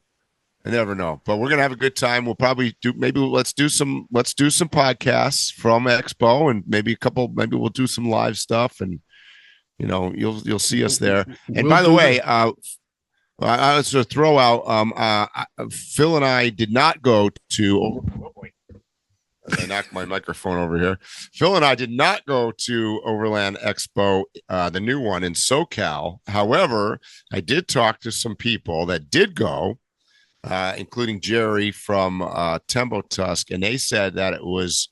I never know, but we're gonna have a good time. We'll probably do let's do some podcasts from Expo, and maybe we'll do some live stuff, and you'll see us there. And by the way, I was to throw out Phil and I did not go to I knocked my microphone over here. Phil and I did not go to Overland Expo, the new one in SoCal. However, I did talk to some people that did go, including Jerry from Timbuktu, and they said that it was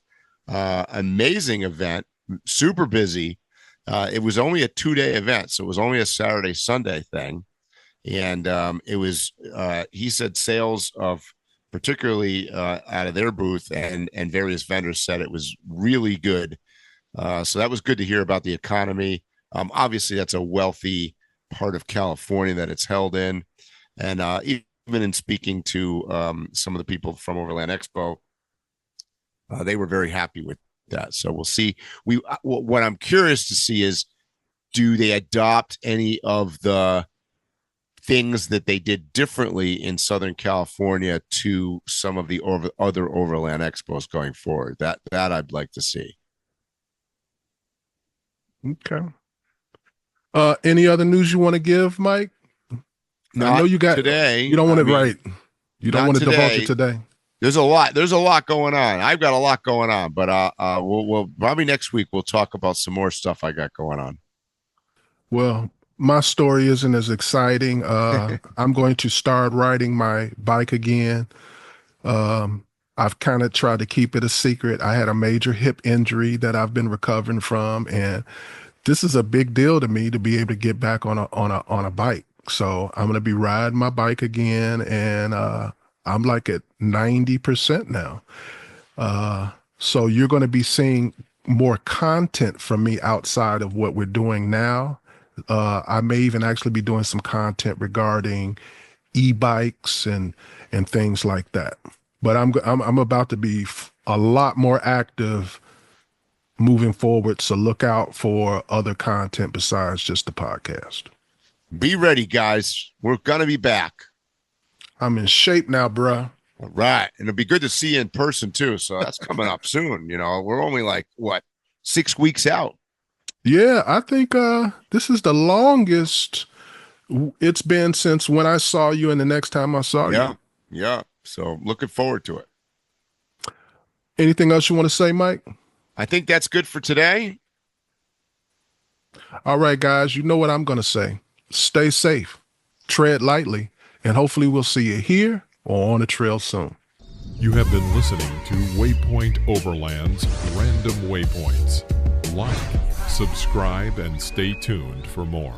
an amazing event, super busy. It was only a 2-day event, so it was only a Saturday, Sunday thing. And it was, he said, sales of particularly out of their booth and various vendors said it was really good. So that was good to hear about the economy. Obviously, that's a wealthy part of California that it's held in. And even in speaking to some of the people from Overland Expo, they were very happy with that. So we'll see. What I'm curious to see is, do they adopt any of the things that they did differently in Southern California to some of the other Overland Expos going forward? That I'd like to see. Okay. Any other news you want to give, Mike? I know you got today. You don't want it right. You don't want to divulge it today. There's a lot going on. I've got a lot going on, but we'll probably next week we'll talk about some more stuff I got going on. Well, my story isn't as exciting. I'm going to start riding my bike again. I've kind of tried to keep it a secret. I had a major hip injury that I've been recovering from, and this is a big deal to me to be able to get back on a bike. So I'm going to be riding my bike again, and I'm like at 90% now. So you're going to be seeing more content from me outside of what we're doing now. I may even actually be doing some content regarding e-bikes and things like that. But I'm about to be a lot more active moving forward. So look out for other content besides just the podcast. Be ready, guys. We're going to be back. I'm in shape now, bruh. All right. And it'll be good to see you in person too. So that's coming up soon. We're only like, 6 weeks out. Yeah, I think this is the longest it's been since when I saw you and the next time I saw you. Yeah. So looking forward to it. Anything else you want to say, Mike? I think that's good for today. All right, guys, you know what I'm going to say. Stay safe, tread lightly, and hopefully we'll see you here or on the trail soon. You have been listening to Waypoint Overland's Random Waypoints. Like, subscribe, and stay tuned for more.